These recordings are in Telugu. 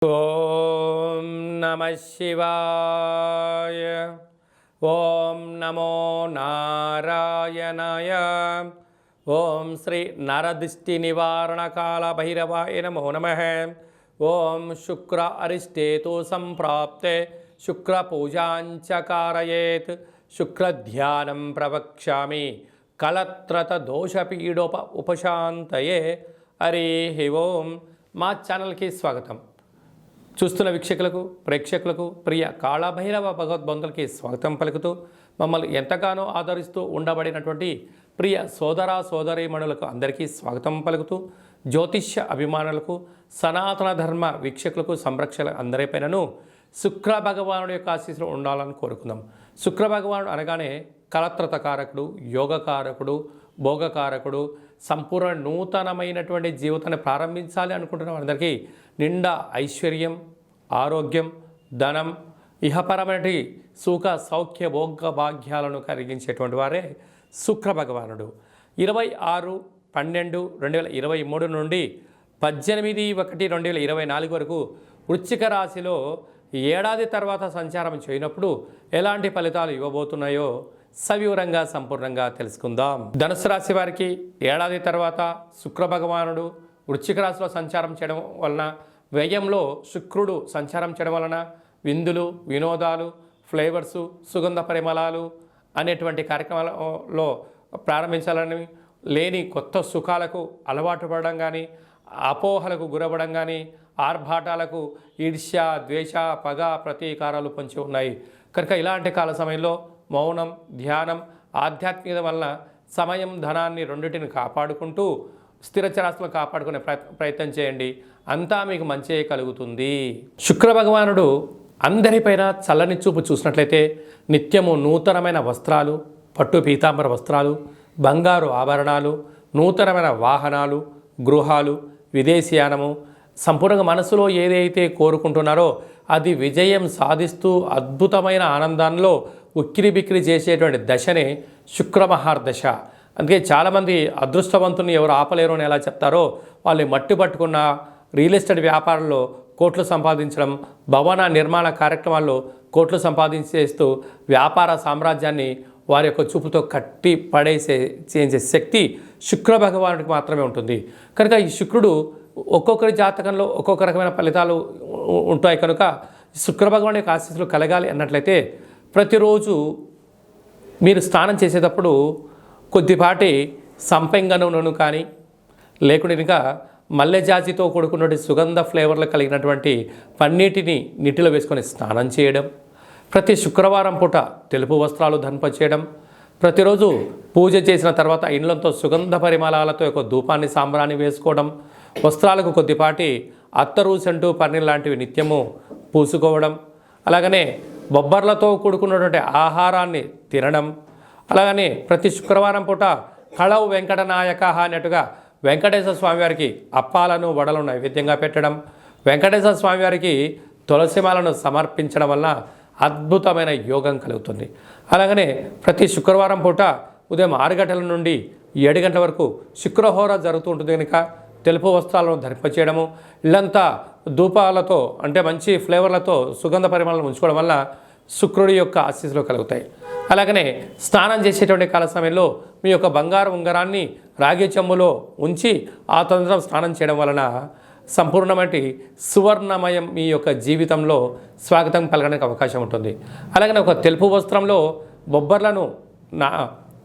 ఓం నమః శివాయ. ఓం నమో నారాయణాయ. ఓం శ్రీ నరదిష్టి నివారణ కాల భైరవాయ నమో నమః. ఓం శుక్ర అరిష్టేతు సంప్రాప్తే శుక్ర పూజాంచ కారయేత్. శుక్రధ్యానం ప్రవక్ష్యామి కలత్రత దోషపీడోప ఉపశాంతయే. హరి ఓం. మా ఛానల్కి స్వాగతం. చూస్తున్న వీక్షకులకు ప్రేక్షకులకు ప్రియ కాళభైరవ భగవద్బంధులకి స్వాగతం పలుకుతూ మమ్మల్ని ఎంతగానో ఆదరిస్తూ ఉండబడినటువంటి ప్రియ సోదర సోదరీమణులకు అందరికీ స్వాగతం పలుకుతూ జ్యోతిష్య అభిమానులకు సనాతన ధర్మ వీక్షకులకు సంరక్షణ అందరిపైనను శుక్ర భగవానుడి యొక్క ఆశీస్సులు ఉండాలని కోరుకుందాం. శుక్ర భగవానుడు అనగానే కలత్రతకారకుడు, యోగకారకుడు, భోగకారకుడు, సంపూర్ణ నూతనమైనటువంటి జీవితాన్ని ప్రారంభించాలి అనుకుంటున్న వారందరికీ నిండా ఐశ్వర్యం, ఆరోగ్యం, ధనం, ఇహపరమైన సుఖ సౌఖ్య భోగ భాగ్యాలను కలిగించేటువంటి వారే శుక్ర భగవానుడు. 26/12/2023 నుండి 18/1/2024 వరకు వృశ్చిక రాశిలో ఏడాది తర్వాత సంచారం చేయనప్పుడు ఎలాంటి ఫలితాలు ఇవ్వబోతున్నాయో సవివరంగా సంపూర్ణంగా తెలుసుకుందాం. ధనుసు రాశి వారికి ఏడాది తర్వాత శుక్ర భగవానుడు వృశ్చిక రాశిలో సంచారం చేయడం వలన, వ్యయంలో శుక్రుడు సంచారం చేయడం వలన విందులు, వినోదాలు, ఫ్లేవర్సు, సుగంధ పరిమళాలు అనేటువంటి కార్యక్రమాలలో ప్రారంభించాలని, లేని కొత్త సుఖాలకు అలవాటు పడడం కానీ, అపోహలకు గురవ్వడం కానీ, ఆర్భాటాలకు ఈర్ష్య, ద్వేష, పగ, ప్రతీకారాలు పొంచి ఉన్నాయి. కనుక ఇలాంటి కాల సమయంలో మౌనం, ధ్యానం, ఆధ్యాత్మికత వలన సమయం, ధనాన్ని రెండింటిని కాపాడుకుంటూ స్థిరచరాస్తులను కాపాడుకునే ప్రయత్నం చేయండి. అంతా మీకు మంచి కలుగుతుంది. శుక్ర భగవానుడు అందరిపైన చల్లని చూపు చూసినట్లయితే నిత్యము నూతనమైన వస్త్రాలు, పట్టు పీతాంబర వస్త్రాలు, బంగారు ఆభరణాలు, నూతనమైన వాహనాలు, గృహాలు, విదేశీయానము, సంపూర్ణంగా మనసులో ఏదైతే కోరుకుంటున్నారో అది విజయం సాధిస్తూ అద్భుతమైన ఆనందంలో ఉక్కిరి బిక్కిరి చేసేటువంటి దశనే శుక్రమహార్దశ. అందుకే చాలామంది అదృష్టవంతుని ఎవరు ఆపలేరు అని ఎలా చెప్తారో, వాళ్ళు మట్టి పట్టుకున్న రియల్ ఎస్టేట్ వ్యాపారంలో కోట్లు సంపాదించడం, భవన నిర్మాణ కార్యక్రమాల్లో కోట్లు సంపాదించేస్తూ వ్యాపార సామ్రాజ్యాన్ని వారి యొక్క చూపుతో కట్టి చేసే శక్తి శుక్ర భగవానుడికి మాత్రమే ఉంటుంది. కనుక ఈ శుక్రుడు ఒక్కొక్కరి జాతకంలో ఒక్కొక్క రకమైన ఫలితాలు ఉంటాయి. కనుక శుక్ర భగవాన్ యొక్క ఆశీస్సులు కలగాలి అన్నట్లయితే ప్రతిరోజు మీరు స్నానం చేసేటప్పుడు కొద్దిపాటి సంపెంగ నూనెను కానీ, లేకుంటే ఇంకా మల్లెజాజితో కూడుకున్నటువంటి సుగంధ ఫ్లేవర్లు కలిగినటువంటి పన్నీటిని నీటిలో వేసుకొని స్నానం చేయడం, ప్రతి శుక్రవారం పూట తెలుపు వస్త్రాలు ధరింపచేయడం, ప్రతిరోజు పూజ చేసిన తర్వాత ఇండ్లంతో సుగంధ పరిమళాలతో ఒక ధూపాన్ని, సాంబ్రాన్ని వేసుకోవడం, వస్త్రాలకు కొద్దిపాటి అత్తరు, సెంటు, పన్నీర్ లాంటివి నిత్యము పూసుకోవడం, అలాగనే బొబ్బర్లతో కూడుకున్నటువంటి ఆహారాన్ని తినడం, అలాగనే ప్రతి శుక్రవారం పూట కళవు వెంకటనాయక అన్నట్టుగా వెంకటేశ్వర స్వామివారికి అప్పాలను, వడలను నైవేద్యంగా పెట్టడం, వెంకటేశ్వర స్వామివారికి తులసిమాలను సమర్పించడం వల్ల అద్భుతమైన యోగం కలుగుతుంది. అలాగనే ప్రతి శుక్రవారం పూట ఉదయం 6 గంటల నుండి 7 గంటల వరకు శుక్రహోర జరుగుతూ ఉంటుంది. కనుక తెలుపు వస్త్రాలను ధరింపచేయడము, ఇల్లంతా ధూపాలతో అంటే మంచి ఫ్లేవర్లతో సుగంధ పరిమళాలను ఉంచుకోవడం వల్ల శుక్రుడి యొక్క ఆశీస్సులు కలుగుతాయి. అలాగనే స్నానం చేసేటువంటి కాల సమయంలో మీ యొక్క బంగారు ఉంగరాన్ని రాగి చెంబులో ఉంచి ఆ తదనంతరం స్నానం చేయడం వలన సంపూర్ణమైన సువర్ణమయం మీ యొక్క జీవితంలో స్వాగతం పలకడానికి అవకాశం ఉంటుంది. అలాగనే ఒక తెలుపు వస్త్రంలో బొబ్బర్లను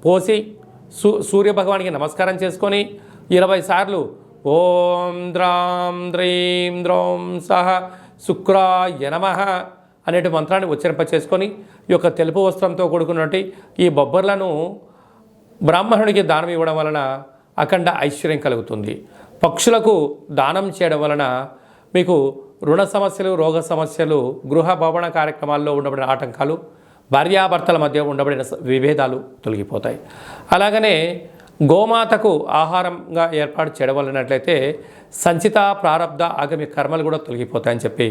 పోసి సూర్యభగవానికి నమస్కారం చేసుకొని 20 సార్లు ఓం ద్రాం ద్రీం ద్రోం సహ శుక్రాయ నమః అనేటి మంత్రాన్ని ఉచ్చరింపచేసుకొని ఈ యొక్క తెలుపు వస్త్రంతో కూడుకున్నటువంటి ఈ బొబ్బర్లను బ్రాహ్మణుడికి దానం ఇవ్వడం వలన అఖండ ఐశ్వర్యం కలుగుతుంది. పక్షులకు దానం చేయడం వలన మీకు రుణ సమస్యలు, రోగ సమస్యలు, గృహ భవన కార్యక్రమాల్లో ఉండబడిన ఆటంకాలు, భార్యాభర్తల మధ్య ఉండబడిన విభేదాలు తొలగిపోతాయి. అలాగనే గోమాతకు ఆహారంగా ఏర్పాటు చేయడం వలనట్లయితే సంచిత, ప్రారబ్ధ, ఆగమి కర్మలు కూడా తొలగిపోతాయని చెప్పి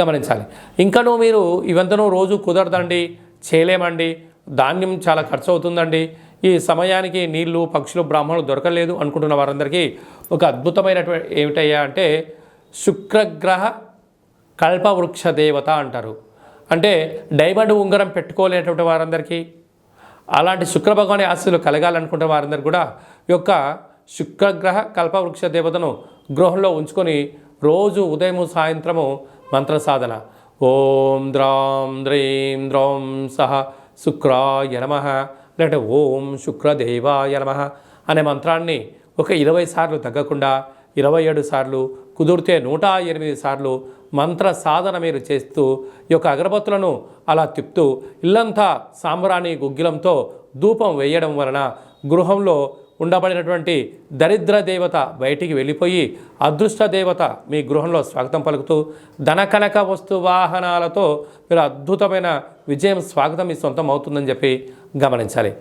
గమనించాలి. ఇంకనూ మీరు ఇవంతనూ రోజు కుదరదండి, చేయలేమండి, ధాన్యం చాలా ఖర్చు అవుతుందండి, ఈ సమయానికి నీళ్లు, పక్షులు, బ్రాహ్మణులు దొరకలేదు అనుకుంటున్న వారందరికీ ఒక అద్భుతమైనటువంటి ఏమిటయ్యా అంటే శుక్రగ్రహ కల్పవృక్ష దేవత అంటారు. అంటే డైమండ్ ఉంగరం పెట్టుకోలేనటువంటి వారందరికీ, అలాంటి శుక్రభగవాని ఆశీస్సులు కలగాలనుకుంటే వారందరూ కూడా ఈ యొక్క శుక్రగ్రహ కల్పవృక్ష దేవతను గృహంలో ఉంచుకొని రోజు ఉదయం సాయంత్రము మంత్ర సాధన ఓం ద్రాం ద్రీం ద్రౌం సహ శుక్రాయ నమః లేదంటే ఓం శుక్రదేవాయ నమః అనే మంత్రాన్ని ఒక 20 సార్లు తగ్గకుండా 27 సార్లు, కుదిరితే 108 సార్లు మంత్ర సాధన మీరు చేస్తూ ఈ యొక్క అగరబత్తులను అలా తిప్పుతూ ఇల్లంతా సాంబ్రాణి గుగ్గిలంతో ధూపం వేయడం వలన గృహంలో ఉండబడినటువంటి దరిద్ర దేవత బయటికి వెళ్ళిపోయి అదృష్ట దేవత మీ గృహంలో స్వాగతం పలుకుతూ ధనకనక వస్తు వాహనాలతో మీరు అద్భుతమైన విజయం స్వాగతం మీ సొంతం అవుతుందని చెప్పి గమనించాలి.